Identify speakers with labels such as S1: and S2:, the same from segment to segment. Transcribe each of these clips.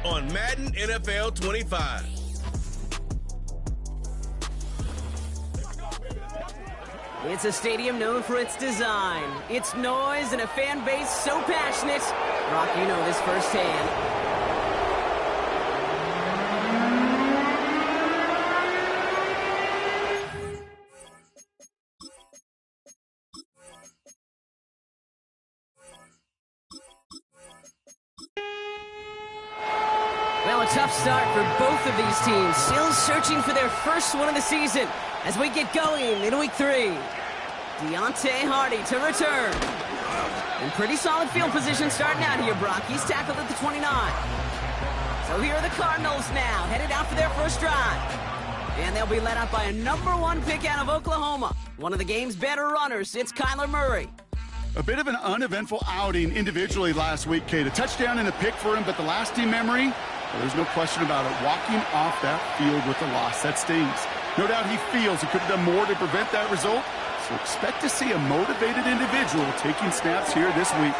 S1: on Madden NFL 25.
S2: It's a stadium known for its design, its noise, and a fan base so passionate. Brock, you know this firsthand. Well, a tough start for both of these teams, still searching for their first one of the season as we get going in Week 3. Deontay Hardy to return. In pretty solid field position starting out here, Brock. He's tackled at the 29. So here are the Cardinals now, headed out for their first drive. And they'll be led out by a #1 pick out of Oklahoma. One of the game's better runners, it's Kyler Murray.
S3: A bit of an uneventful outing individually last week, Kate. A touchdown and a pick for him, but the lasting memory, well, there's no question about it. Walking off that field with a loss, that stings. No doubt he feels he could have done more to prevent that result, so expect to see a motivated individual taking snaps here this week.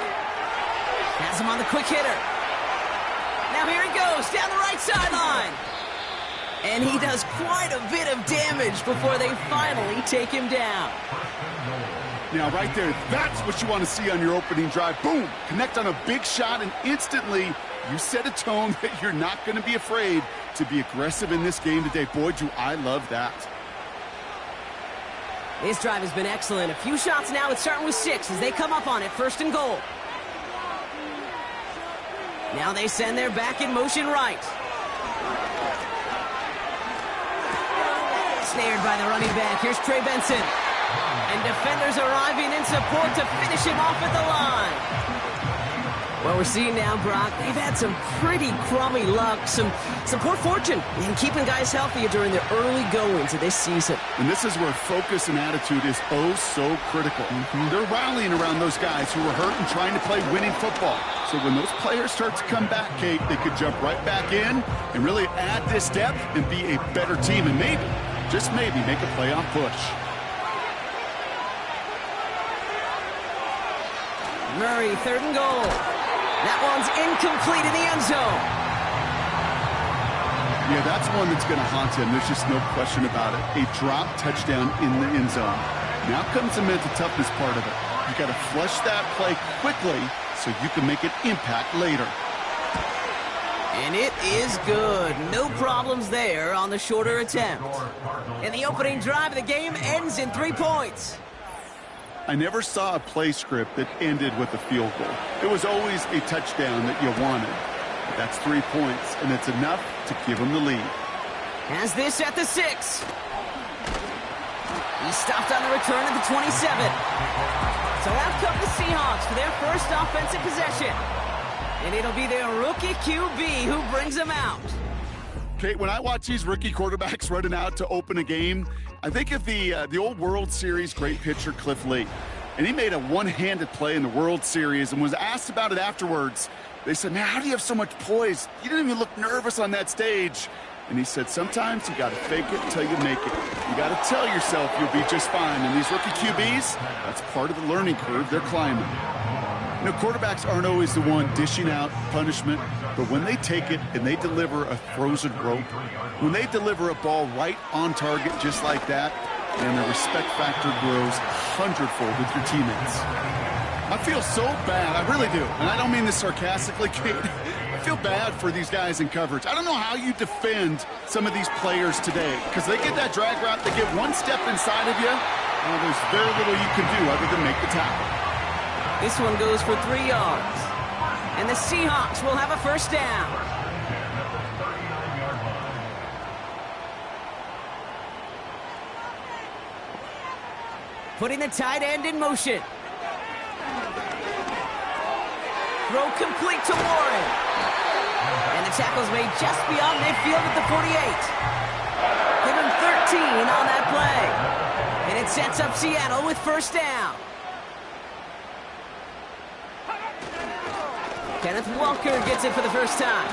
S2: Has him on the quick hitter. Now here he goes, down the right sideline. And he does quite a bit of damage before they finally take him down.
S3: Now, right there, that's what you want to see on your opening drive. Boom! Connect on a big shot, and instantly you set a tone that you're not going to be afraid to be aggressive in this game today. Boy, do I love that.
S2: This drive has been excellent. A few shots now. It's starting with 6 as they come up on it. 1st and goal. Now they send their back in motion right. Snared by the running back. Here's Trey Benson. And defenders arriving in support to finish him off at the line. What we're seeing now, Brock, they've had some pretty crummy luck, some poor fortune in keeping guys healthy during the early goings of this season.
S3: And this is where focus and attitude is oh so critical. They're rallying around those guys who were hurt and trying to play winning football. So when those players start to come back, Kate, they could jump right back in and really add this depth and be a better team and maybe, just maybe, make a playoff push.
S2: Murray, 3rd and goal. That one's incomplete in the end zone.
S3: Yeah, that's one that's going to haunt him. There's just no question about it. A drop touchdown in the end zone. Now comes the mental toughness part of it. You got to flush that play quickly so you can make an impact later.
S2: And it is good. No problems there on the shorter attempt. And the opening drive of the game ends in 3 points.
S3: I never saw a play script that ended with a field goal. It was always a touchdown that you wanted. But that's 3 points, and it's enough to give them the lead.
S2: Has this at the 6. He stopped on the return at the 27. So out come the Seahawks for their first offensive possession. And it'll be their rookie QB who brings them out.
S3: Kate, when I watch these rookie quarterbacks running out to open a game, I think of the old World Series great pitcher Cliff Lee. And he made a one-handed play in the World Series and was asked about it afterwards. They said, man, how do you have so much poise? You didn't even look nervous on that stage. And he said, sometimes you got to fake it until you make it. You got to tell yourself you'll be just fine. And these rookie QBs, that's part of the learning curve they're climbing. You know, quarterbacks aren't always the one dishing out punishment, but when they take it and they deliver a frozen rope, when they deliver a ball right on target just like that, and the respect factor grows 100-fold with your teammates. I feel so bad, I really do, and I don't mean this sarcastically, Kate. I feel bad for these guys in coverage. I don't know how you defend some of these players today, because they get that drag route, they get one step inside of you, well, there's very little you can do other than make the tackle.
S2: This one goes for 3 yards. And the Seahawks will have a first down. Putting the tight end in motion. Throw complete to Warren. And the tackle's made just beyond midfield at the 48. Give him 13 on that play. And it sets up Seattle with first down. Kenneth Walker gets it for the first time.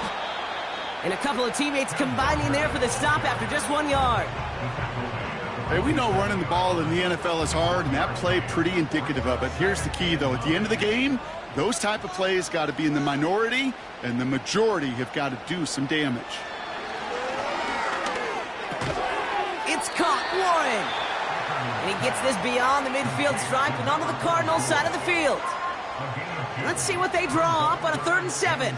S2: And a couple of teammates combining there for the stop after just 1 yard.
S3: Hey, we know running the ball in the NFL is hard, and that play pretty indicative of it. Here's the key, though. At the end of the game, Those type of plays got to be in the minority, and the majority have got to do some damage.
S2: It's caught, Warren. And he gets this beyond the midfield stripe and onto the Cardinals side of the field. Let's see what they draw up on a 3rd and 7.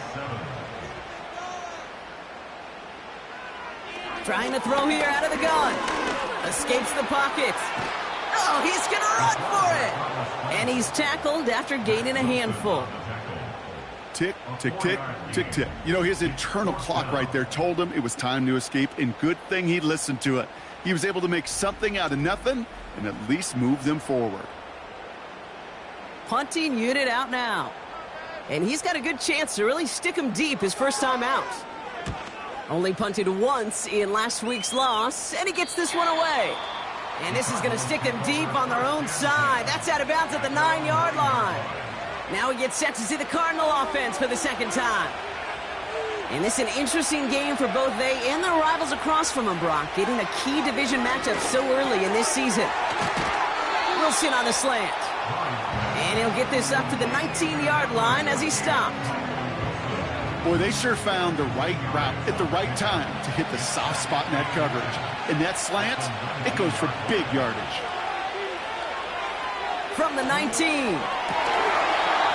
S2: Trying to throw here out of the gun. Escapes the pocket. Oh, he's going to run for it. And he's tackled after gaining a handful.
S3: Tick, tick, tick, tick, tick. You know, his internal clock right there told him it was time to escape, and good thing he listened to it. He was able to make something out of nothing and at least move them forward.
S2: Punting unit out now. And he's got a good chance to really stick him deep his first time out. Only punted once in last week's loss, and he gets this one away. And this is going to stick them deep on their own side. That's out of bounds at the 9-yard line. Now he gets set to see the Cardinal offense for the second time. And this is an interesting game for both they and their rivals across from them, Brock, getting a key division matchup so early in this season. Wilson on the slant. And he'll get this up to the 19-yard line as he stopped.
S3: Boy, they sure found the right route at the right time to hit the soft spot in that coverage. And that slant, it goes for big yardage.
S2: From the 19.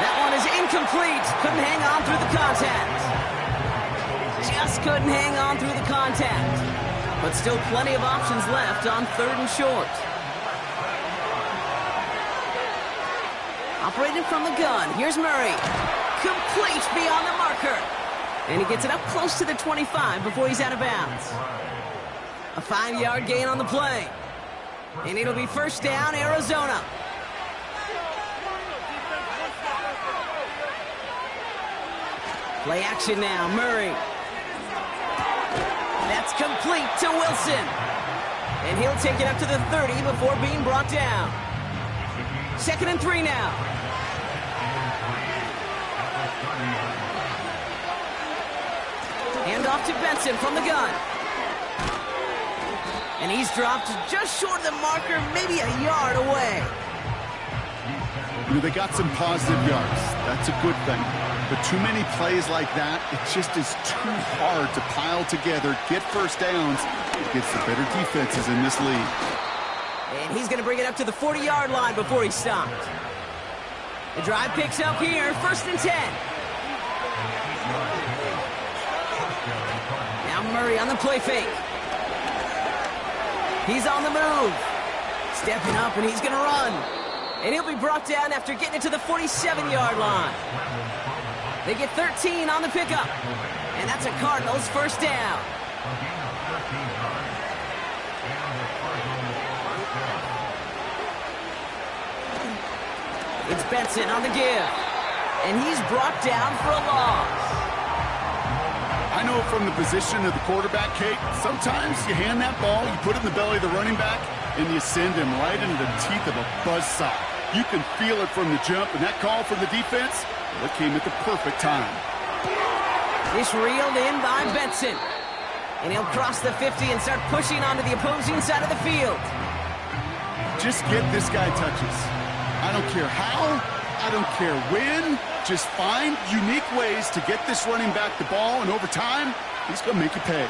S2: That one is incomplete. Couldn't hang on through the contact. Just couldn't hang on through the contact. But still plenty of options left on 3rd and short. Operating from the gun. Here's Murray. Complete beyond the marker. And he gets it up close to the 25 before he's out of bounds. A 5-yard gain on the play. And it'll be first down, Arizona. Play action now, Murray. That's complete to Wilson. And he'll take it up to the 30 before being brought down. 2nd and 3 now. Hand off to Benson from the gun. And he's dropped just short of the marker, maybe a yard away.
S3: You know, they got some positive yards. That's a good thing. But too many plays like that, it just is too hard to pile together, get first downs against the better defenses in this league.
S2: And he's going to bring it up to the 40-yard line before he stopped. The drive picks up here, 1st and 10. Now Murray on the play fake. He's on the move. Stepping up, and he's going to run. And he'll be brought down after getting it to the 47-yard line. They get 13 on the pickup. And that's a Cardinals first down. It's Benson on the give. And he's brought down for a loss.
S3: I know from the position of the quarterback, Kate, sometimes you hand that ball, you put it in the belly of the running back, and you send him right into the teeth of a buzzsaw. You can feel it from the jump, and that call from the defense, well, it came at the perfect time.
S2: This reeled in by Benson. And he'll cross the 50 and start pushing onto the opposing side of the field.
S3: Just get this guy touches. I don't care how, I don't care when. Just find unique ways to get this running back the ball, and over time, he's going to make you pay.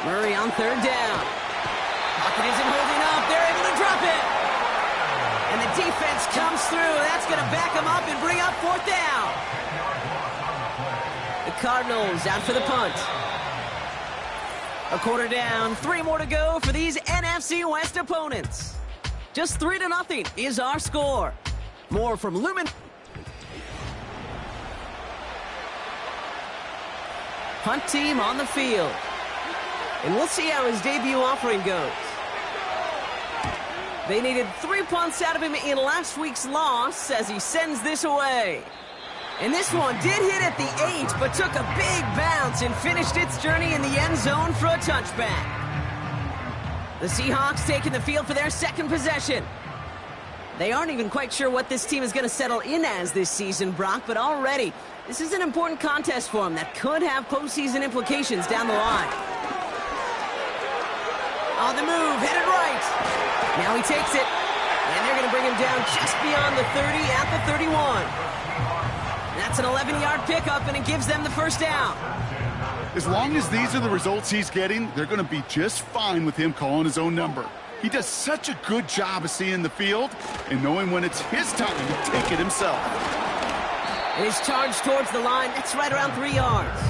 S2: Murray on 3rd down. Pocket isn't holding up. They're able to drop it. And the defense comes through. That's going to back them up and bring up 4th down. The Cardinals out for the punt. A quarter down, 3 more to go for these NFC West opponents. Just 3-0 is our score. More from Lumen. Punt team on the field. And we'll see how his debut offering goes. They needed 3 punts out of him in last week's loss as he sends this away. And this one did hit at the 8, but took a big bounce and finished its journey in the end zone for a touchback. The Seahawks taking the field for their second possession. They aren't even quite sure what this team is going to settle in as this season, Brock, but already this is an important contest for them that could have postseason implications down the line. On the move, headed right. Now he takes it. And they're going to bring him down just beyond the 30 at the 31. That's an 11-yard pickup, and it gives them the first down.
S3: As long as these are the results he's getting, they're going to be just fine with him calling his own number. He does such a good job of seeing the field and knowing when it's his time to take it himself.
S2: And his charge towards the line, that's right around 3 yards.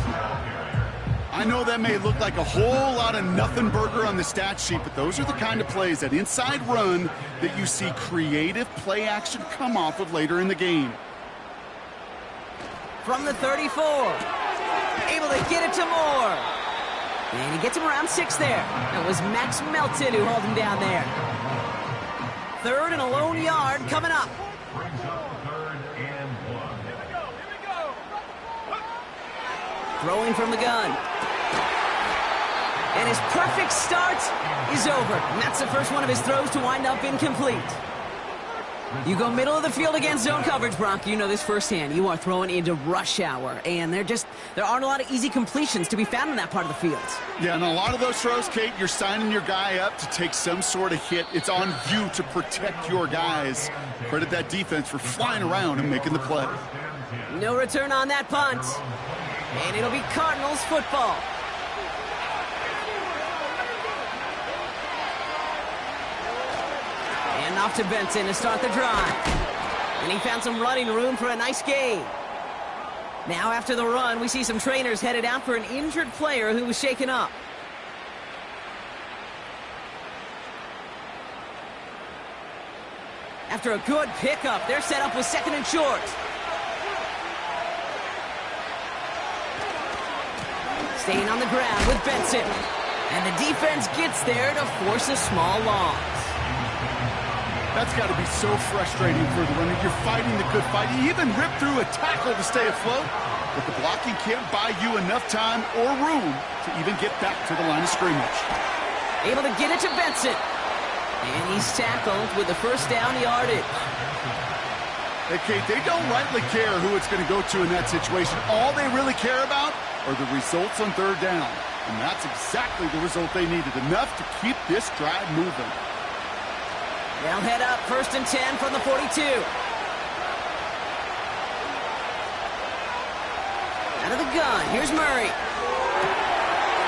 S3: I know that may look like a whole lot of nothing burger on the stat sheet, but those are the kind of plays, that inside run, that you see creative play action come off of later in the game.
S2: From the 34, able to get it to Moore. And he gets him around 6 there. That was Max Melton who hauled him down there. 3rd and a lone yard coming up. Throwing from the gun. And his perfect start is over. And that's the first one of his throws to wind up incomplete. You go middle of the field against zone coverage, Brock. You know this firsthand. You are throwing into rush hour, and there aren't a lot of easy completions to be found in that part of the field.
S3: Yeah, and a lot of those throws, Kate, you're signing your guy up to take some sort of hit. It's on you to protect your guys. Credit that defense for flying around and making the play.
S2: No return on that punt, and it'll be Cardinals football. And off to Benson to start the drive. And he found some running room for a nice gain. Now after the run, we see some trainers headed out for an injured player who was shaken up. After a good pickup, they're set up with 2nd and short. Staying on the ground with Benson. And the defense gets there to force a small loss.
S3: That's got to be so frustrating for the runner. You're fighting the good fight. You even rip through a tackle to stay afloat, but the blocking can't buy you enough time or room to even get back to the line of scrimmage.
S2: Able to get it to Benson. And he's tackled with the first down yardage.
S3: Hey, Kate, they don't rightly care who it's going to go to in that situation. All they really care about are the results on 3rd down. And that's exactly the result they needed, enough to keep this drive moving.
S2: They'll head up 1st and 10 from the 42. Out of the gun, here's Murray.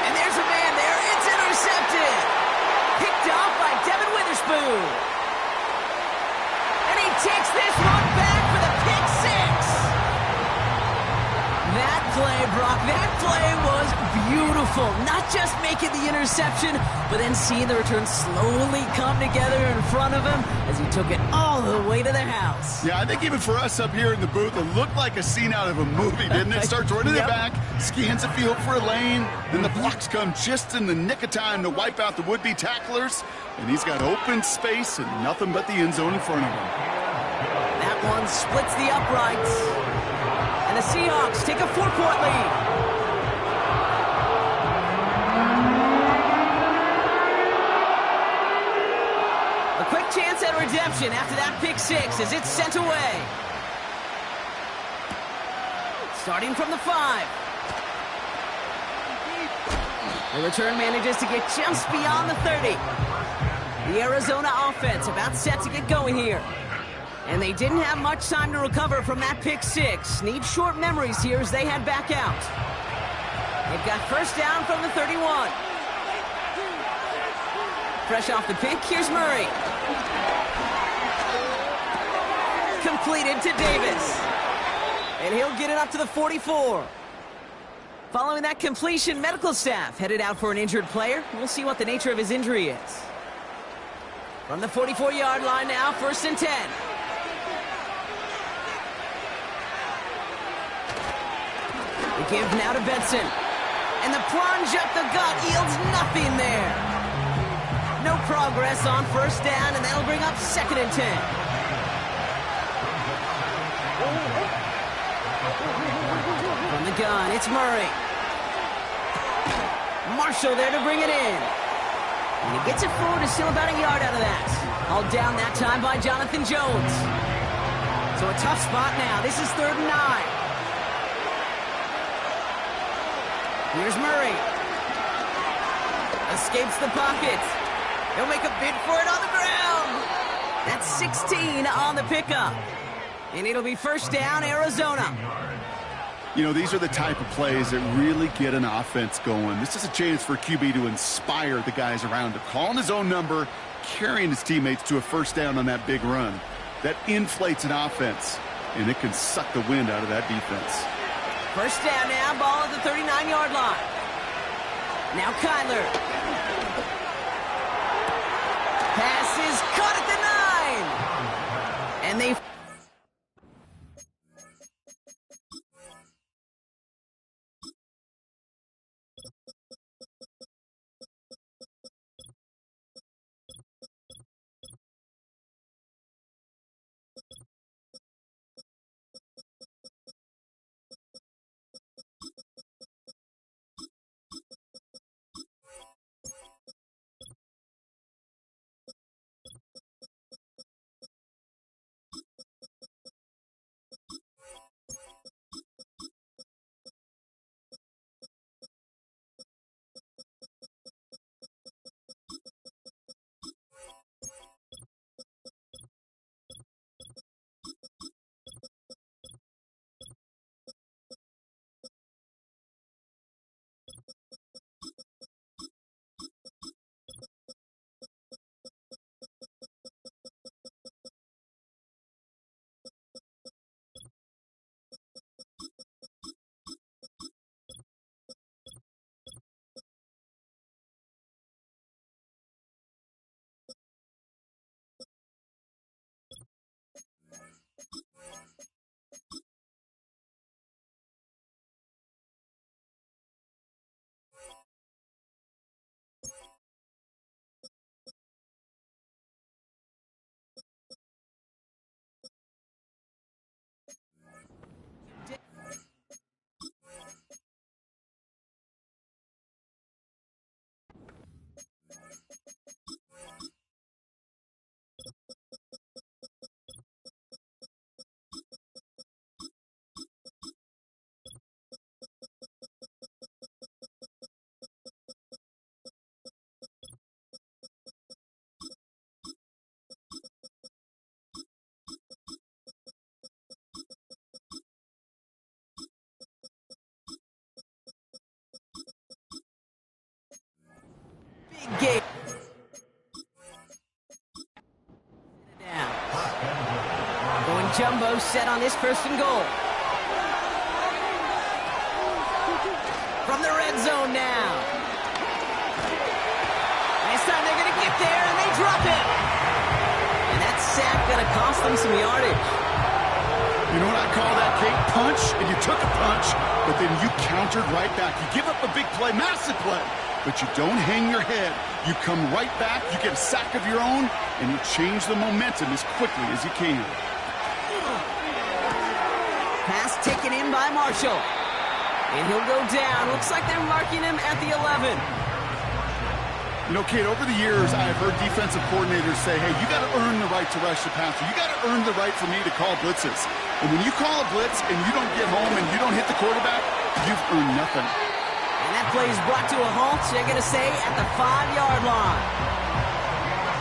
S2: And there's a man there, it's intercepted. Picked off by Devin Witherspoon. And he takes this one back for the pick 6. That play, Brock, that play was beautiful. Not just making the interception, but then seeing the return slowly come together in front of him as he took it all the way to the house.
S3: Yeah, I think even for us up here in the booth, it looked like a scene out of a movie, didn't it? Starts running it back, scans the field for a lane, then the blocks come just in the nick of time to wipe out the would-be tacklers, and he's got open space and nothing but the end zone in front of him.
S2: That one splits the uprights. And the Seahawks take a 4-point lead. A quick chance at redemption after that pick 6 as it's sent away. Starting from the 5. The return manages to get just beyond the 30. The Arizona offense about set to get going here. And they didn't have much time to recover from that pick 6. Need short memories here as they head back out. They've got 1st down from the 31. Fresh off the pick, here's Murray. Completed to Davis. And he'll get it up to the 44. Following that completion, medical staff headed out for an injured player. We'll see what the nature of his injury is. From the 44-yard line now, 1st and 10. The give now to Benson. And the plunge up the gut yields nothing there. No progress on 1st down, and that'll bring up 2nd and 10. From the gun, it's Murray. Marshall there to bring it in. And he gets it forward, is still about a yard out of that. All down that time by Jonathan Jones. So a tough spot now. This is 3rd and 9. Here's Murray. Escapes the pocket. He'll make a bid for it on the ground. That's 16 on the pickup. And it'll be first down, Arizona.
S3: You know, these are the type of plays that really get an offense going. This is a chance for QB to inspire the guys around him. Calling his own number, carrying his teammates to a first down on that big run. That inflates an offense, and it can suck the wind out of that defense.
S2: First down now, ball at the 39-yard line. Now Kyler. Pass is caught at the 9. And they... Game. Down. Going jumbo set on this first and goal. From the red zone now. This time they're going to get there and they drop it. And that sack going to cost them some yardage.
S3: You know what I call that, Kate? Punch, and you took a punch, but then you countered right back. You give up a big play, massive play. But you don't hang your head. You come right back, you get a sack of your own, and you change the momentum as quickly as you can.
S2: Pass taken in by Marshall. And he'll go down. Looks like they're marking him at the 11.
S3: You know, Kate, over the years, I've heard defensive coordinators say, hey, you got to earn the right to rush the passer. You got to earn the right for me to call blitzes. And when you call a blitz and you don't get home and you don't hit the quarterback, you've earned nothing.
S2: And that play is brought to a halt, they're going to say, at the 5-yard line.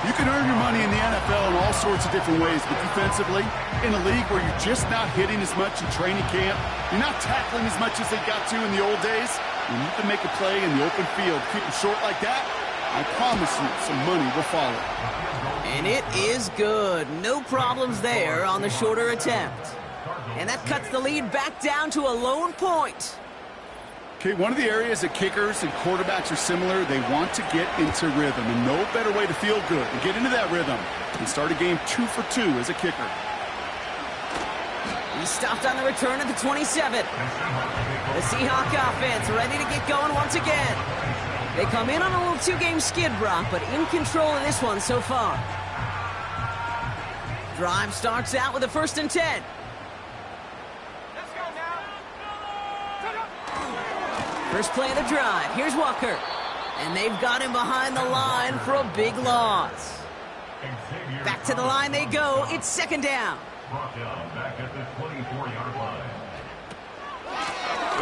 S3: You can earn your money in the NFL in all sorts of different ways, but defensively, in a league where you're just not hitting as much in training camp, you're not tackling as much as they got to in the old days, when you can make a play in the open field, keep it short like that, I promise you some money will follow.
S2: And it is good. No problems there on the shorter attempt. And that cuts the lead back down to a lone point.
S3: Okay, one of the areas that kickers and quarterbacks are similar, they want to get into rhythm, and no better way to feel good and get into that rhythm and start a game 2 for 2 as a kicker.
S2: He stopped on the return at the 27. The Seahawk offense ready to get going once again. They come in on a little 2-game skid, Brock, but in control of this one so far. Drive starts out with a 1st and 10. First play of the drive. Here's Walker. And they've got him behind the line for a big loss. Back to the line they go. It's 2nd down.
S4: Back at the 24-yard line.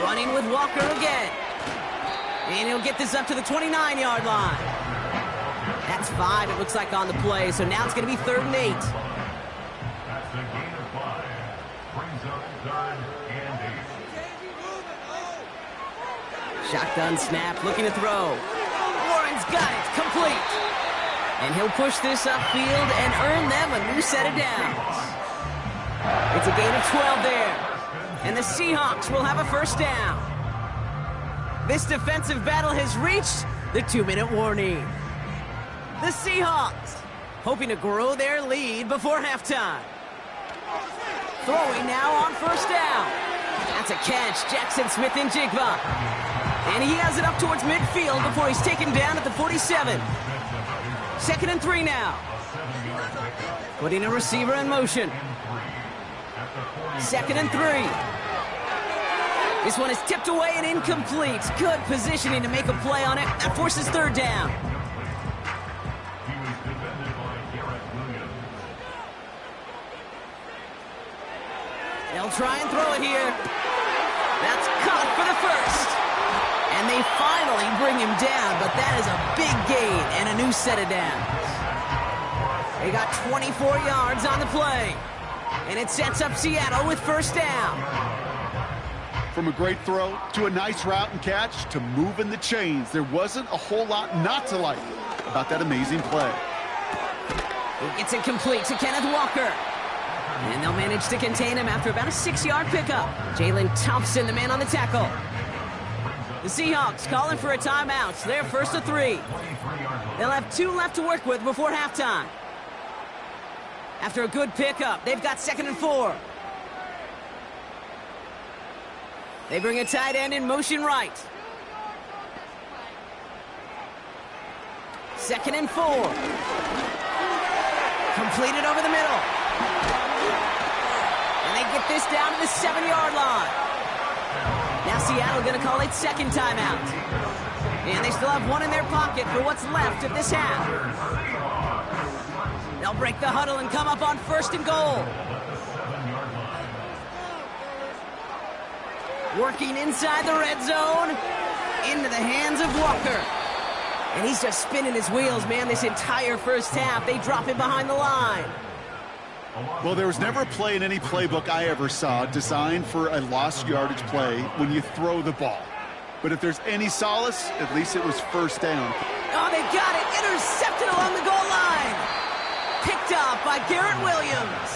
S2: Running with Walker again. And he'll get this up to the 29-yard line. That's 5, it looks like, on the play. So now it's going to be 3rd and 8.
S4: That's a gain of 5. Brings up 3rd and 8.
S2: Shotgun snap, looking to throw. Warren's got it, complete. And he'll push this upfield and earn them a new set of downs. It's a gain of 12 there. And the Seahawks will have a 1st down. This defensive battle has reached the 2-minute warning. The Seahawks hoping to grow their lead before halftime. Throwing now on 1st down. That's a catch, Jackson Smith-Njigba. And he has it up towards midfield before he's taken down at the 47. 2nd and 3 now. Putting a receiver in motion. 2nd and 3. This one is tipped away and incomplete. Good positioning to make a play on it. That forces 3rd down. They'll try and throw it here. That's caught for the 1st. And they finally bring him down, but that is a big gain and a new set of downs. They got 24 yards on the play. And it sets up Seattle with 1st down.
S3: From a great throw to a nice route and catch to moving the chains, there wasn't a whole lot not to like about that amazing play.
S2: He gets it complete to Kenneth Walker. And they'll manage to contain him after about a 6-yard pickup. Jalen Thompson, the man on the tackle. The Seahawks calling for a timeout. They're 1st and 3. They'll have 2 left to work with before halftime. After a good pickup, they've got 2nd and 4. They bring a tight end in motion right. 2nd and 4. Completed over the middle. And they get this down to the 7-yard line. Now Seattle going to call it 2nd timeout. And they still have 1 in their pocket for what's left of this half. They'll break the huddle and come up on 1st and goal. Working inside the red zone. Into the hands of Walker. And he's just spinning his wheels, man, this entire 1st half. They drop him behind the line.
S3: Well, there was never a play in any playbook I ever saw designed for a lost yardage play when you throw the ball. But if there's any solace, at least it was 1st down.
S2: Oh, they got it. Intercepted along the goal line. Picked up by Garrett Williams.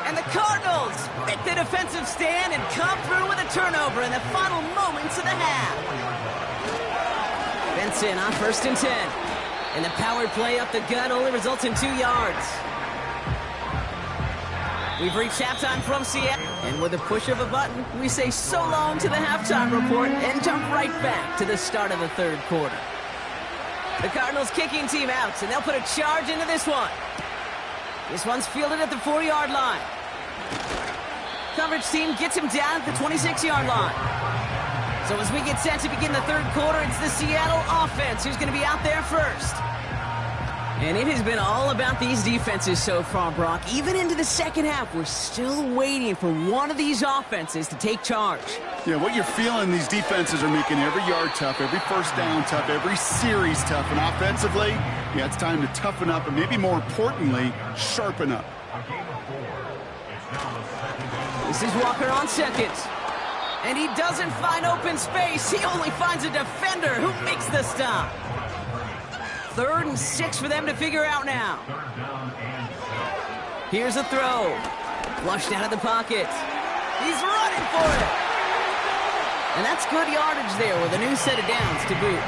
S2: And the Cardinals make the defensive stand and come through with a turnover in the final moments of the half. Benson on 1st and 10. And the power play up the gut only results in 2 yards. We've reached halftime from Seattle. And with a push of a button, we say so long to the halftime report and jump right back to the start of the 3rd quarter. The Cardinals kicking team out, and they'll put a charge into this one. This one's fielded at the 4-yard line. Coverage team gets him down at the 26-yard line. So as we get set to begin the 3rd quarter, it's the Seattle offense who's going to be out there first. And it has been all about these defenses so far, Brock. Even into the 2nd half, we're still waiting for one of these offenses to take charge.
S3: Yeah, what you're feeling, these defenses are making every yard tough, every 1st down tough, every series tough. And offensively, yeah, it's time to toughen up and maybe more importantly, sharpen up.
S2: This is Walker on 2nd. And he doesn't find open space. He only finds a defender who makes the stop. 3rd and 6 for them to figure out now. Here's a throw. Flushed out of the pocket. He's running for it. And that's good yardage there with a new set of downs to boot.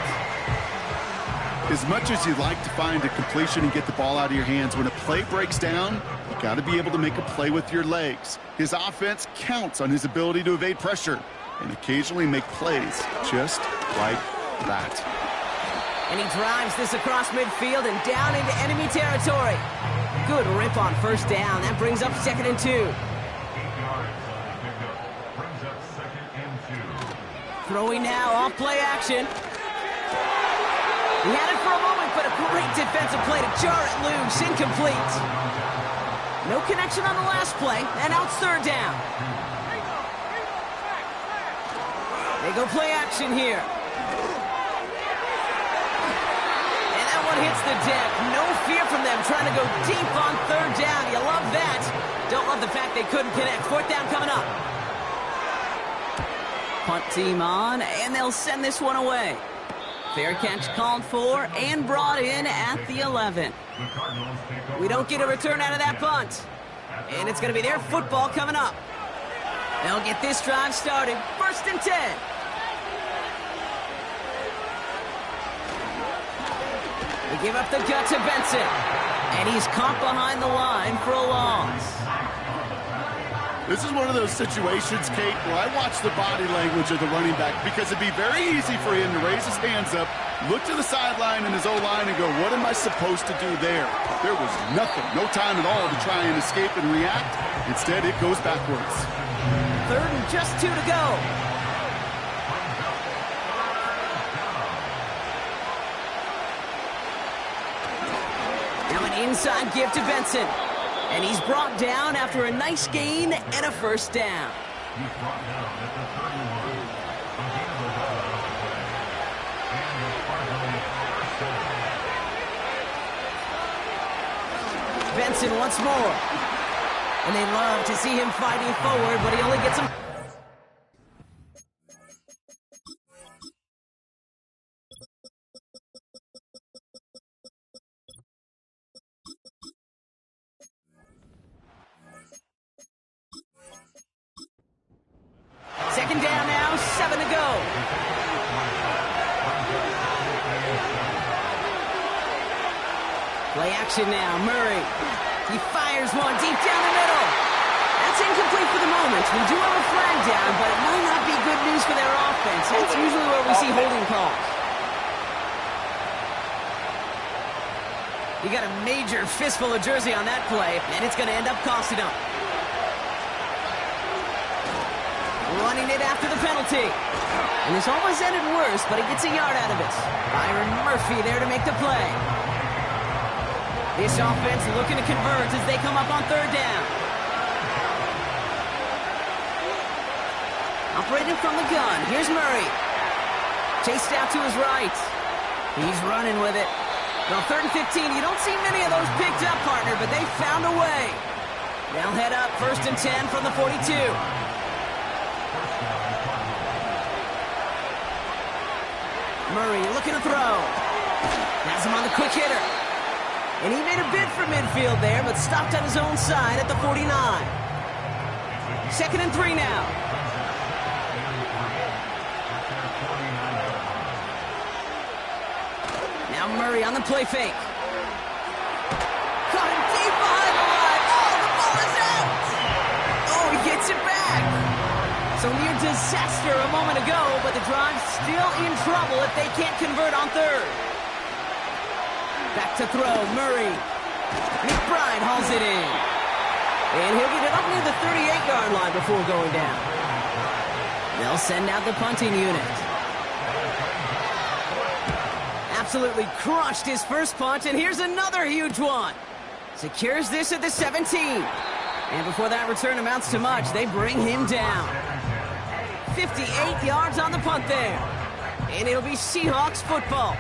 S3: As much as you'd like to find a completion and get the ball out of your hands, when a play breaks down, you got to be able to make a play with your legs. His offense counts on his ability to evade pressure and occasionally make plays just like that.
S2: And he drives this across midfield and down into enemy territory. Good rip on 1st down. That brings up 2nd and 2. Throwing now off play action. He had it for a moment, but a great defensive play to jar it loose. Incomplete. No connection on the last play, and now it's 3rd down. They go play action here. And that one hits the deck. No fear from them trying to go deep on third down. You love that. Don't love the fact they couldn't connect. Fourth down coming up. Punt team on, and they'll send this one away. Fair catch called for and brought in at the 11. We don't get a return out of that punt. And it's going to be their football coming up. They'll get this drive started. 1st and 10. They give up the gut to Benson. And he's caught behind the line for a loss.
S3: This is one of those situations, Kate, where I watch the body language of the running back because it'd be very easy for him to raise his hands up, look to the sideline and his O-line and go, what am I supposed to do there? There was nothing, no time at all to try and escape and react. Instead, it goes backwards.
S2: 3rd and just 2 to go. Now an inside give to Benson. And he's brought down after a nice gain and a 1st down.
S4: He's brought down at the 31.
S2: Benson once more. And they love to see him fighting forward, but he only gets him. Second down now, 7 to go. Play action now, Murray. He fires one deep down the middle. That's incomplete for the moment. We do have a flag down, but it might not be good news for their offense. That's usually where we see holding calls. You got a major fistful of jersey on that play, and it's going to end up costing them. Running it after the penalty. And this almost ended worse, but he gets a yard out of it. Byron Murphy there to make the play. This offense looking to convert as they come up on 3rd down. Operating from the gun. Here's Murray. Chased out to his right. He's running with it. Well, 3rd and 15. You don't see many of those picked up, partner, but they found a way. They'll head up 1st and 10 from the 42. Murray looking to throw. Has him on the quick hitter. And he made a bid for midfield there, but stopped on his own side at the 49. 2nd and 3 now. Now Murray on the play fake. Caught him deep behind the line. Oh, the ball is out. Oh, he gets it back. So near disaster a moment ago, but the drive's still in trouble if they can't convert on 3rd. Back to throw, Murray. McBride hauls it in. And he'll get it up near the 38-yard line before going down. They'll send out the punting unit. Absolutely crushed his first punt, and here's another huge one. Secures this at the 17. And before that return amounts to much, they bring him down. 58 yards on the punt there. And it'll be Seahawks football.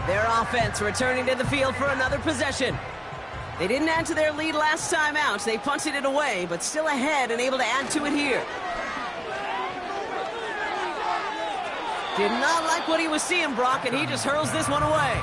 S2: Their offense returning to the field for another possession. They didn't add to their lead last time out. They punted it away, but still ahead and able to add to it here. Did not like what he was seeing, Brock, and he just hurls this one away.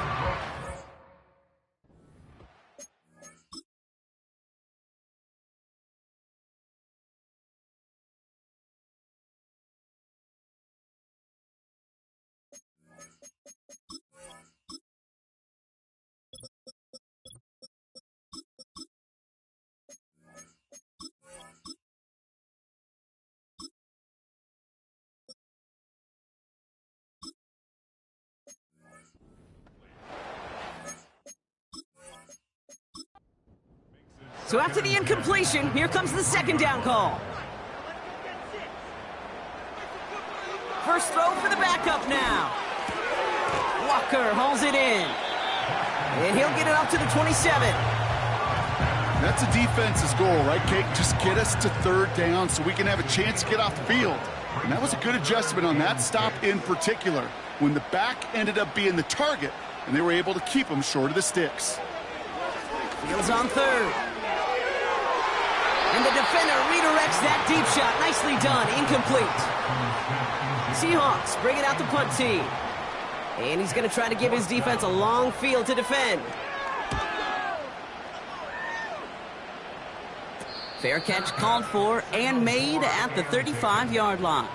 S2: So after the incompletion, here comes the 2nd down call. First throw for the backup now. Walker hauls it in. And he'll get it up to the 27.
S3: That's a defense's goal, right, Kate? Just get us to 3rd down so we can have a chance to get off the field. And that was a good adjustment on that stop in particular. When the back ended up being the target, and they were able to keep him short of the sticks.
S2: Fields on third. And the defender redirects that deep shot. Nicely done. Incomplete. Seahawks bringing out the punt team. And he's going to try to give his defense a long field to defend. Fair catch called for and made at the 35-yard line.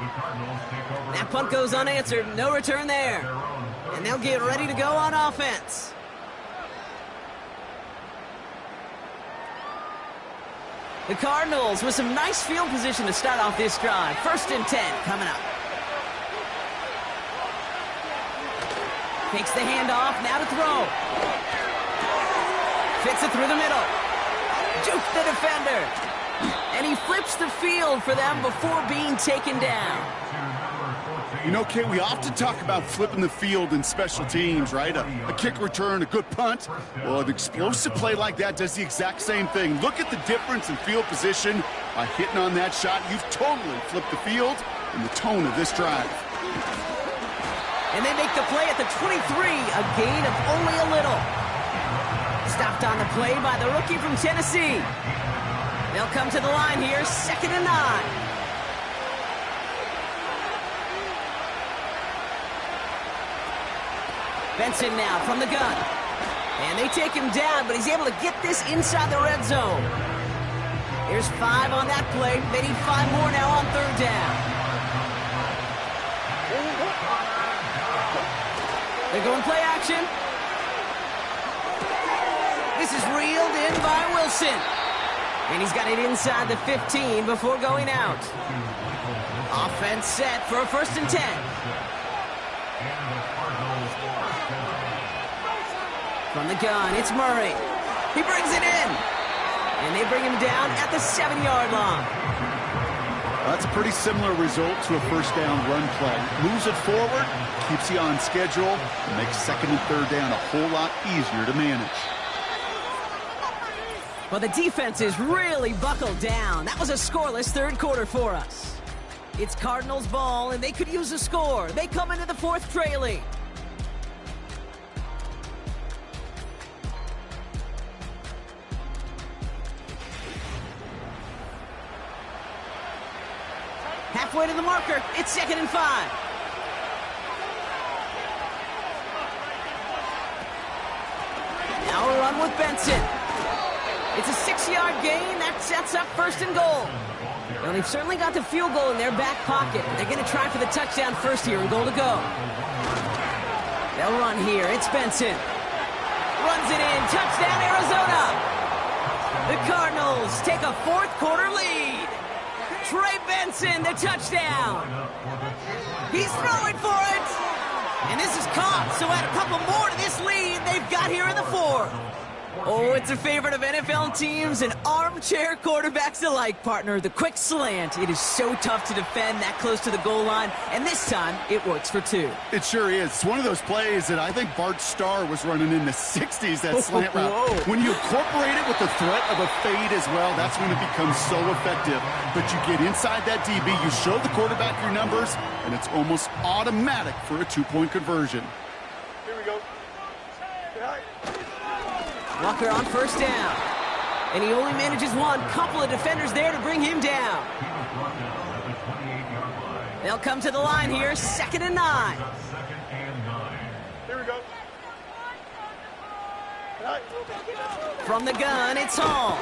S2: That punt goes unanswered. No return there. And they'll get ready to go on offense. The Cardinals with some nice field position to start off this drive. 1st and 10 coming up. Takes the handoff, now to throw. Fits it through the middle. Juke the defender. And he flips the field for them before being taken down.
S3: You know, Kate, we often talk about flipping the field in special teams, right? A kick return, a good punt. Well, an explosive play like that does the exact same thing. Look at the difference in field position. By hitting on that shot, you've totally flipped the field and the tone of this drive.
S2: And they make the play at the 23, a gain of only a little. Stopped on the play by the rookie from Tennessee. They'll come to the line here, 2nd and 9. Benson now from the gun. And they take him down, but he's able to get this inside the red zone. Here's 5 on that play. They need 5 more now on 3rd down. They're going play action. This is reeled in by Wilson. And he's got it inside the 15 before going out. Offense set for a 1st and 10. From the gun, it's Murray. He brings it in. And they bring him down at the 7-yard line.
S3: That's a pretty similar result to a 1st down run play. Moves it forward, keeps you on schedule, and makes 2nd and 3rd down a whole lot easier to manage.
S2: Well, the defense is really buckled down. That was a scoreless 3rd quarter for us. It's Cardinals ball, and they could use a score. They come into the 4th trailing. Halfway to the marker, it's 2nd and 5. Now a run with Benson. It's a 6-yard gain. That sets up 1st and goal. Now they've certainly got the field goal in their back pocket. They're going to try for the touchdown first here and goal to go. They'll run here. It's Benson. Runs it in. Touchdown, Arizona. The Cardinals take a 4th quarter lead. Trey Benson, the touchdown. He's throwing for it. And this is caught, so add a couple more to this lead they've got here in the 4th. Oh, it's a favorite of NFL teams and armchair quarterbacks alike, partner. The quick slant. It is so tough to defend that close to the goal line, and this time it works for 2.
S3: It sure is. It's one of those plays that I think Bart Starr was running in the 60s, that slant route. When you incorporate it with the threat of a fade as well, that's when it becomes so effective. But you get inside that DB, you show the quarterback your numbers, and it's almost automatic for a 2-point conversion.
S5: Here we go.
S2: Walker on 1st down. And he only manages one. Couple of defenders there to bring him down. They'll come to the line here. 2nd and 9.
S5: Here we go.
S2: From the gun, it's Hall.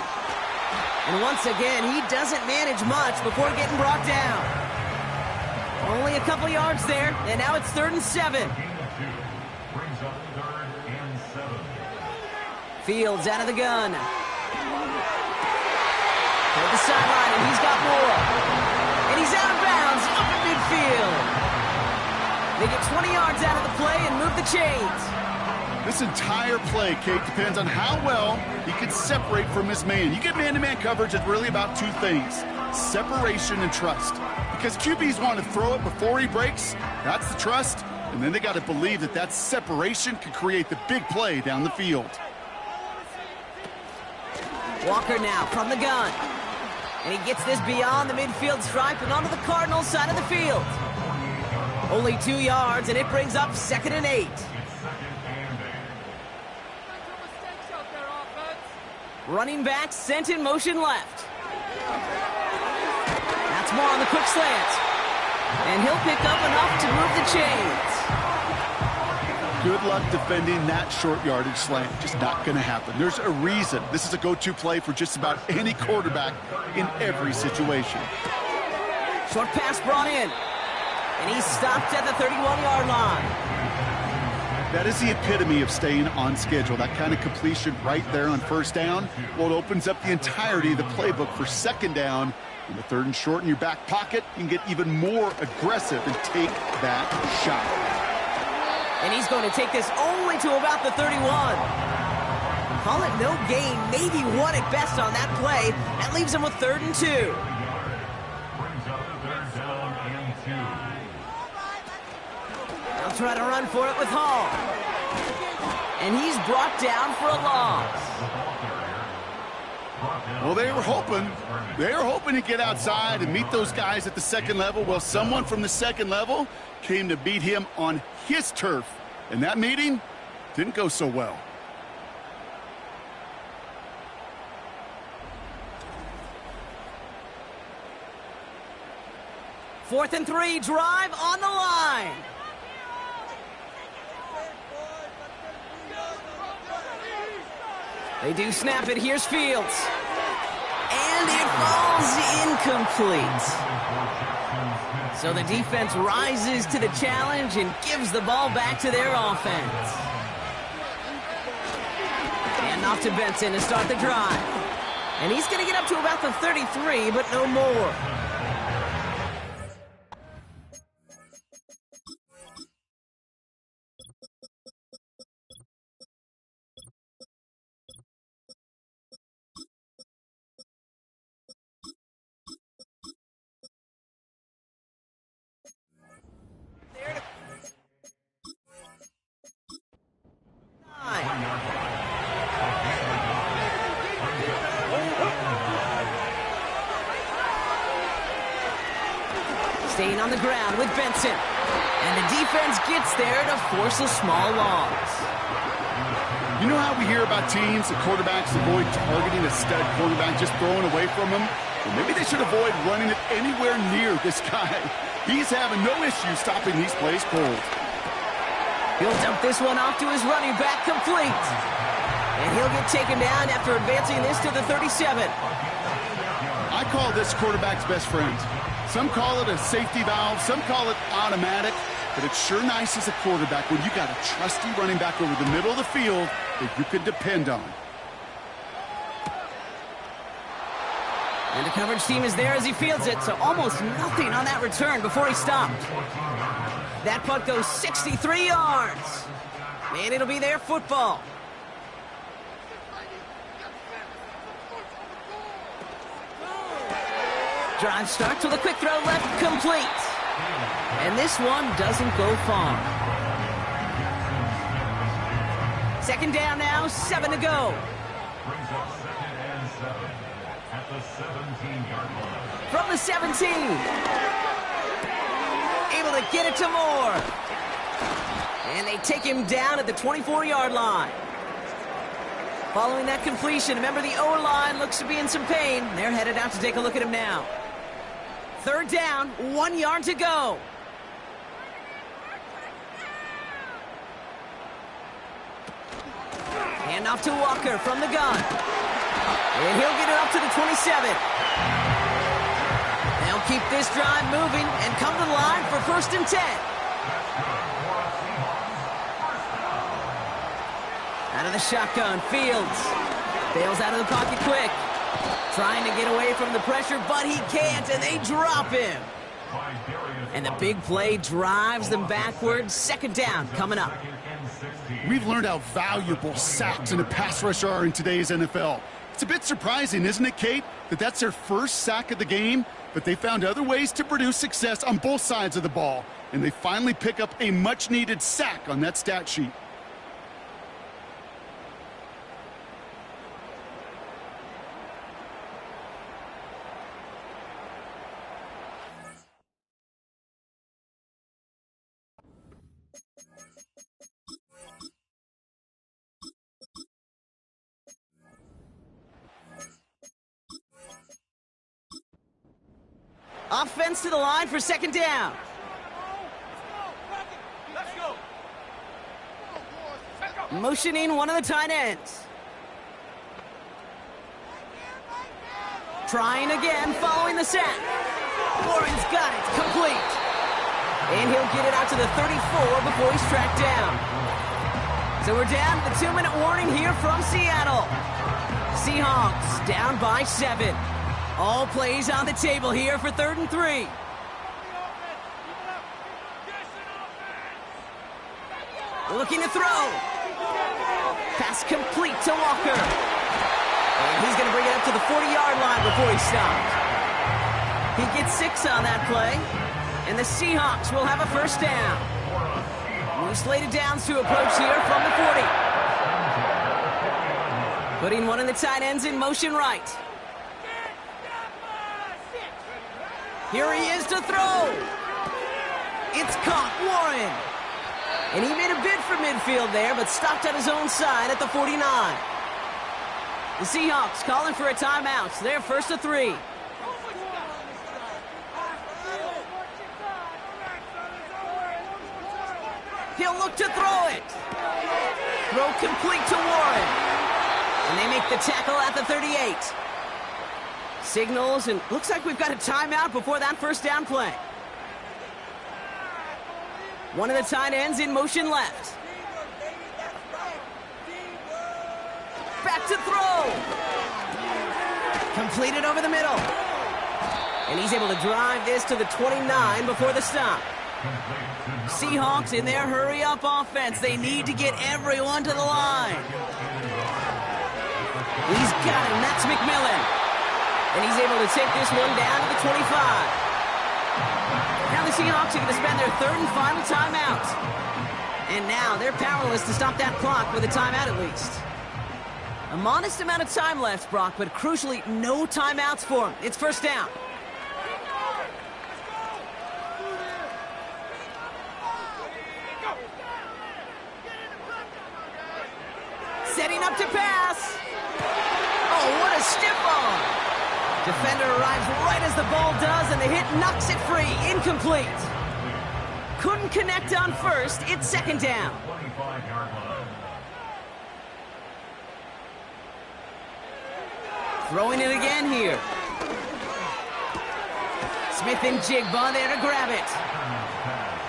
S2: And once again, he doesn't manage much before getting brought down. Only a couple yards there, and now it's 3rd and 7. Fields out of the gun. Toward the sideline, and he's got more. And he's out of bounds, up at midfield. They get 20 yards out of the play and move the chains.
S3: This entire play, Kate, depends on how well he can separate from his man. You get man-to-man coverage, it's really about 2 things: separation and trust. Because QBs want to throw it before he breaks. That's the trust. And then they got to believe that that separation can create the big play down the field.
S2: Walker now from the gun. And he gets this beyond the midfield stripe and onto the Cardinals side of the field. Only 2 yards, and it brings up 2nd and 8. Running back sent in motion left. That's more on the quick slant. And he'll pick up enough to move the chains.
S3: Good luck defending that short yardage slant. Just not going to happen. There's a reason. This is a go-to play for just about any quarterback in every situation.
S2: Short pass brought in. And he's stopped at the 31-yard line.
S3: That is the epitome of staying on schedule. That kind of completion right there on first down. Well, it opens up the entirety of the playbook for second down. In the third and short in your back pocket, you can get even more aggressive and take that shot.
S2: And he's going to take this only to about the 31. Call it no gain, maybe one at best on that play. That leaves him with 3rd and 2. They'll try to run for it with Hall. And he's brought down for a loss.
S3: Well, they were hoping to get outside and meet those guys at the second level. Well, someone from the second level came to beat him on his turf. And that meeting didn't go so well.
S2: Fourth and 3, drive on the line. They do snap it. Here's Fields. And it falls incomplete. So the defense rises to the challenge and gives the ball back to their offense. And off to Benson to start the drive. And he's going to get up to about the 33, but no more. Staying on the ground with Benson. And the defense gets there to force a small loss.
S3: You know how we hear about teams and quarterbacks avoid targeting a stud quarterback, just throwing away from him? Well, maybe they should avoid running it anywhere near this guy. He's having no issue stopping these plays cold.
S2: He'll dump this one off to his running back, complete. And he'll get taken down after advancing this to the 37.
S3: I call this quarterback's best friend. Some call it a safety valve, some call it automatic, but it's sure nice as a quarterback when you got a trusty running back over the middle of the field that you can depend on.
S2: And the coverage team is there as he fields it, so almost nothing on that return before he stopped. That punt goes 63 yards. And it'll be their football. Drive starts with a quick throw left, complete. And this one doesn't go far. Second down now, 7 to go.
S4: Brings up 2nd and 7 at the 17-yard line.
S2: From the 17. Able to get it to Moore. And they take him down at the 24-yard line. Following that completion, remember the O-line looks to be in some pain. They're headed out to take a look at him now. Third down, 1 yard to go. Hand off to Walker from the gun. And he'll get it up to the 27. They'll keep this drive moving and come to the line for 1st and 10. Out of the shotgun, Fields. Bails out of the pocket quick. Trying to get away from the pressure, but he can't, and they drop him. And the big play drives them backwards. Second down coming up.
S3: We've learned how valuable sacks in a pass rush are in today's NFL. It's a bit surprising, isn't it, Kate, that that's their first sack of the game, but they found other ways to produce success on both sides of the ball, and they finally pick up a much-needed sack on that stat sheet.
S2: Offense to the line for second down. Motioning one of the tight ends. Trying again, following the sack. Warren's got it, complete. And he'll get it out to the 34 before he's tracked down. So we're down to the 2-minute warning here from Seattle. Seahawks down by 7. All plays on the table here for 3rd and 3. Looking to throw. Pass complete to Walker. And he's going to bring it up to the 40-yard line before he stopped. He gets 6 on that play. And the Seahawks will have a first down. New slated downs to approach here from the 40. Putting one of the tight ends in motion right. Here he is to throw. It's caught, Warren. And he made a bid for midfield there, but stopped at his own side at the 49. The Seahawks calling for a timeout. So they're 1st and 3. He'll look to throw it. Throw complete to Warren. And they make the tackle at the 38. Signals, and looks like we've got a timeout before that first down play. One of the tight ends in motion left. Back to throw. Completed over the middle. And he's able to drive this to the 29 before the stop. Seahawks in their hurry-up offense. They need to get everyone to the line. He's got him. That's McMillan. And he's able to take this one down to the 25. Now the Seahawks are going to spend their 3rd and final timeout. And now they're powerless to stop that clock with a timeout at least. A modest amount of time left, Brock, but crucially, no timeouts for him. It's first down. Setting up to pass. Oh, what a stiff arm. Defender arrives right as the ball does, and the hit knocks it free. Incomplete. Couldn't connect on first. It's second down.
S4: 25-yard line.
S2: Throwing it again here. Smith and Jigba there to grab it.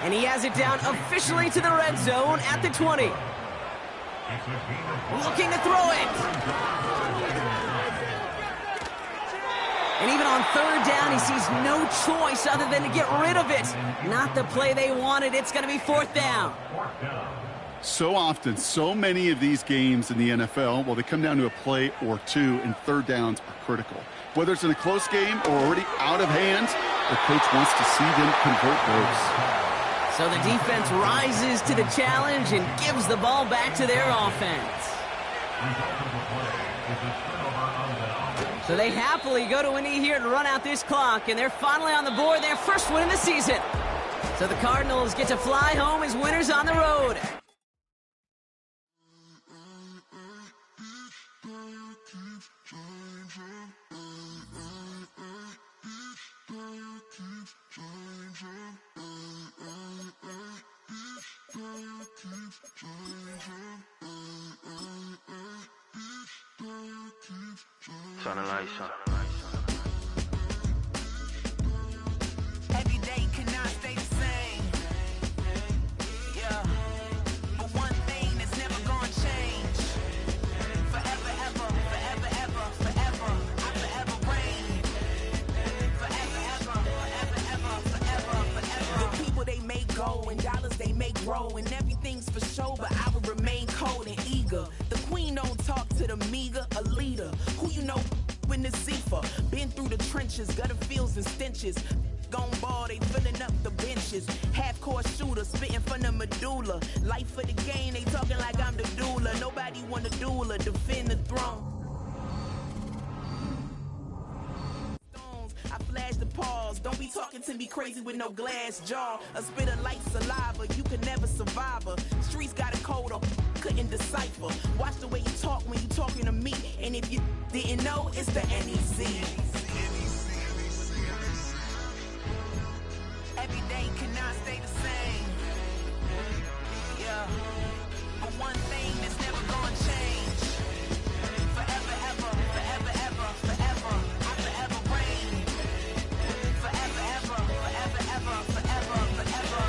S2: And he has it down officially to the red zone at the 20. Looking to throw it. And even on 3rd down, he sees no choice other than to get rid of it. Not the play they wanted. It's going to be 4th down.
S3: So often, so many of these games in the NFL, well, they come down to a play or two, and 3rd downs are critical. Whether it's in a close game or already out of hand, the coach wants to see them convert those.
S2: So the defense rises to the challenge and gives the ball back to their offense. So they happily go to a knee here to run out this clock, and they're finally on the board, their first win of the season. So the Cardinals get to fly home as winners on the road.
S6: Turn the lights on.
S7: Every day cannot stay the same. Yeah. But one thing that's never gonna change. Forever, ever, forever, ever, forever. I forever reign. Forever, ever, forever, ever, forever, forever. The people they make go and dollars they make grow, and everything's for show, but I will remain cold and eager. The queen don't talk to the meager, a leader. Who you know in the Zephyr? Been through the trenches, gutter fields and stenches. Gone ball, they filling up the benches. Half-court shooter, spitting from the medulla. Life for the game, they talking like I'm the doula. Nobody want a doula, defend the throne. I flash the pause. Don't be talking to me crazy with no glass jaw. A spit of light saliva, you can never survive her. Streets got a code up, couldn't decipher. Watch the way you talk when you talking to me. And if you didn't know, it's the NEC. day cannot stay the same. Yeah. But one thing that's never gonna change. Forever, ever, forever, ever, forever. I forever reign. Forever, ever, forever, ever, forever, forever.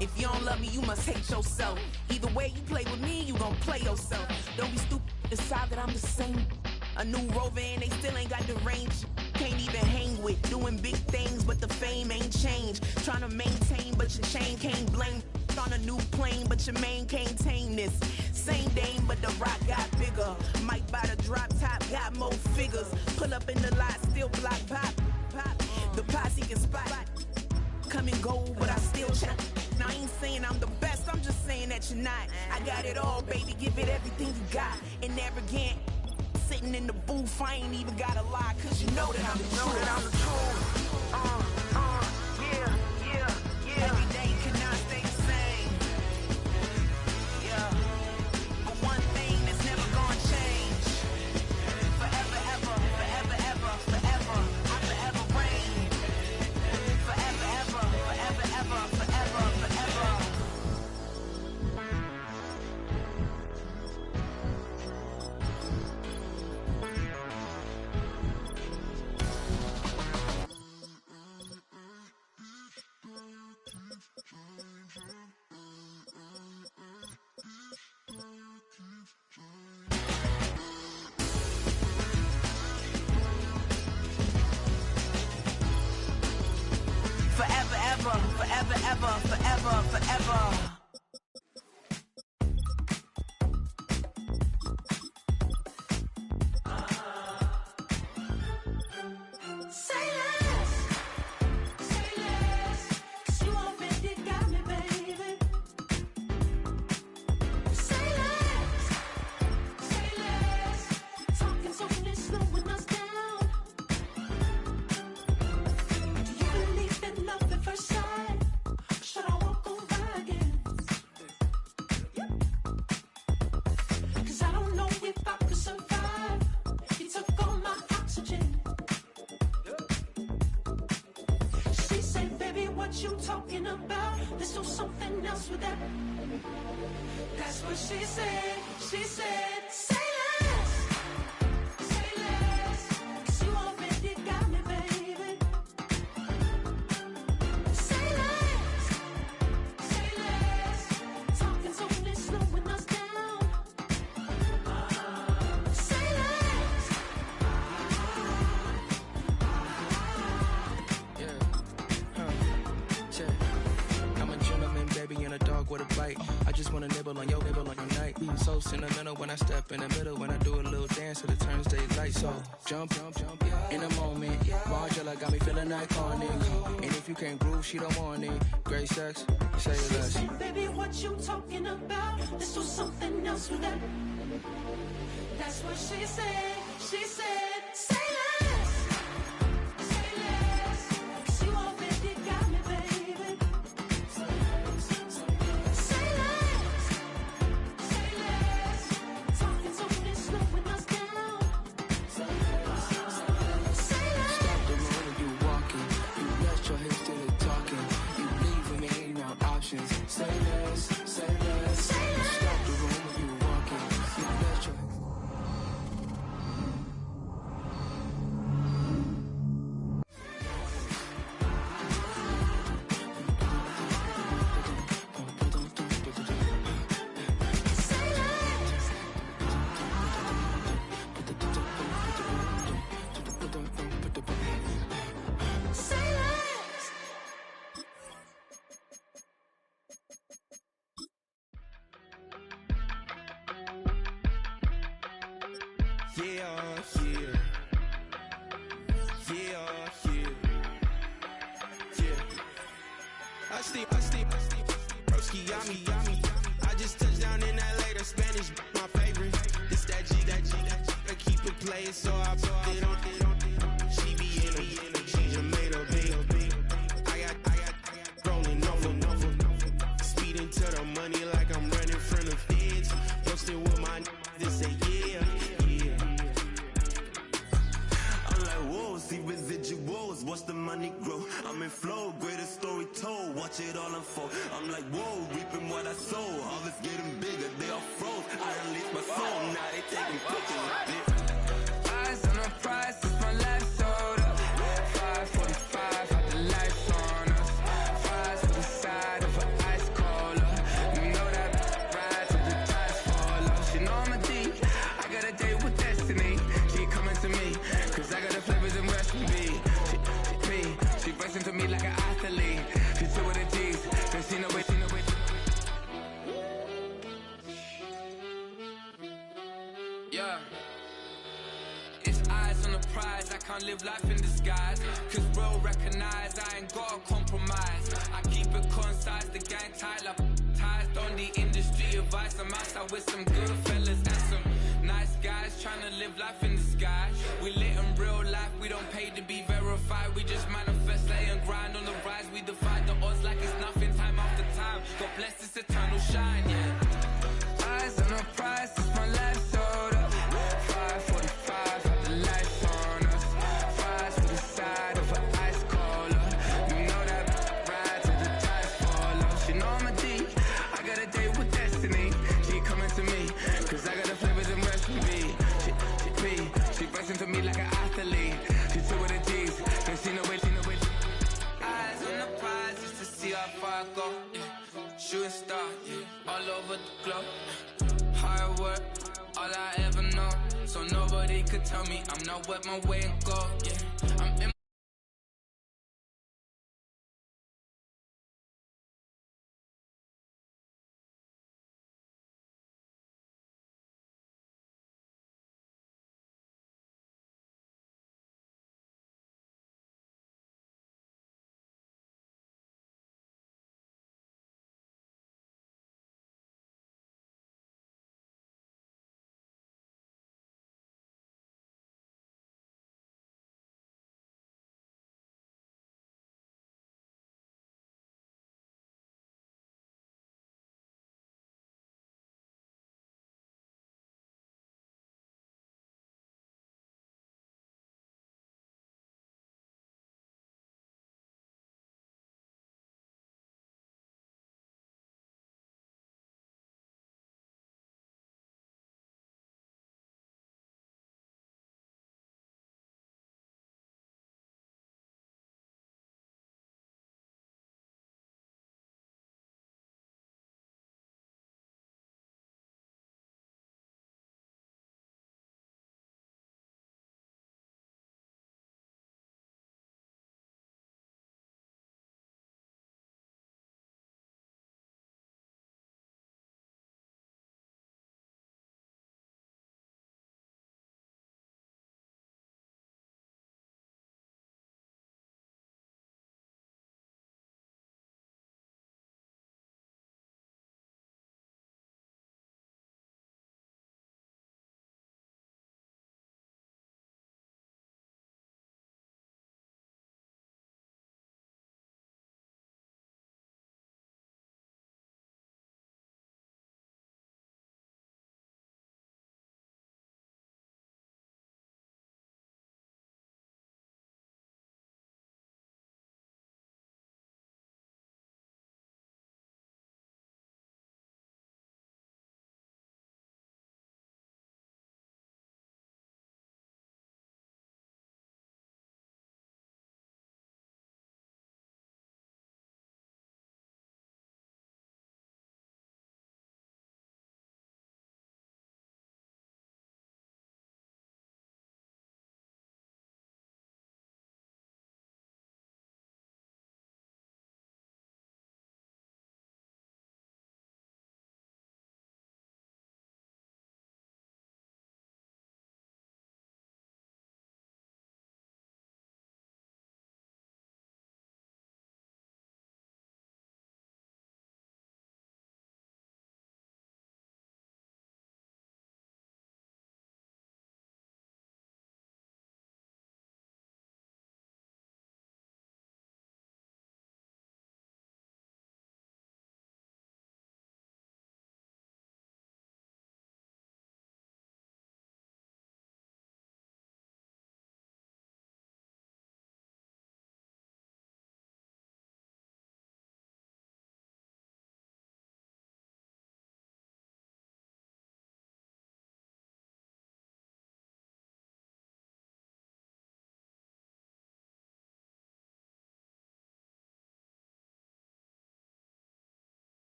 S7: If you don't love me, you must hate yourself. Either way you play with me, you gon' play yourself. Don't be stupid, decide that I'm the same. A new rover and they still ain't got the range. Can't even hang with, doing big things, but the fame ain't changed. Trying to maintain, but your chain can't blame. On a new plane, but your main can't tame this. Same dame, but the rock got bigger. Might buy the drop top, got more figures. Pull up in the lot, still block pop. The posse can spot. Come and go, but I still chat. Now I ain't saying I'm the best, I'm just saying that you're not. I got it all, baby, give it everything you got. And never again. Sitting in the booth, I ain't even gotta lie, cause you know that I'm the truth. Yeah. Every day cannot stay the same. Yeah. But one thing that's never gonna change. Forever, ever, forever, ever, forever. I forever reign. Forever, ever, forever, ever, forever, forever. Forever, ever, forever, ever, forever, forever.
S8: Say less, 'cause you already got me, baby. Say less, talking so really slowing us down. Do you believe in love at first sight? Should I walk over again? 'Cause I don't know if I could survive. You took all my oxygen. She said, baby, what you talking about? Let's do something else with that. That's what she said. She said, say less, 'cause you already got me, baby. Say less, talking so really slowing us down. Say less.
S9: I'm a gentleman, baby, and a dog with a bite. I just wanna nibble on your night. So sentimental when I step in the middle. When I do a little dance, so it turns daylight. So jump, in a moment. Margella got me feeling iconic. And if you can't groove, she don't want it. Great sex, say less.
S8: She said, baby, what you talking about? Let's do something else with that. That's what she said. She said, say less, 'cause you already got me, baby. Say less, talking so really slowing us down. Say less.
S9: Stop the road when you walking. You rest your hips to the talking. You leaving me no options. Say less, say less. Stop the road when you walking. You rest your
S8: Say less.
S10: I steam, broski, yummy. I just touched down in LA, the Spanish, my favorite. This that G, I keep it playing, so I put it on. She be in the she just made a big. I got rolling over. Speeding to the money like I'm running from the feds. Posting with my they say yeah.
S11: I'm like, whoa, see residuals, watch the money grow. I'm in flow, greatest story told, watch
S9: Yeah. It's eyes on the prize, I can't live life in disguise. Cause real recognize I ain't gotta compromise. I keep it concise, the gang tight like ties. On the industry advice, I'm outside with some good fellas and some nice guys trying to live life in the sky. We lit in real life, we don't pay to be verified. We just manifest, lay and grind on the rise. We defy the odds like it's nothing, time after time. God bless this eternal shine, yeah. Eyes on the prize, it's my life sold up. 5:45, have the lights on us. Fries for the side of an ice cola. You know that ride till the tides fall off. She know I'm a D, I got a date with destiny. She coming to me, cause I got the flavors and recipe. She racing to me like an athlete. She two with the G's, and she know it. Eyes on the prize just to see how far I go. Yeah. Shooting star, yeah. All over the globe. Hard work, all I ever know. So nobody could tell me I'm not worth my weight in gold. Yeah.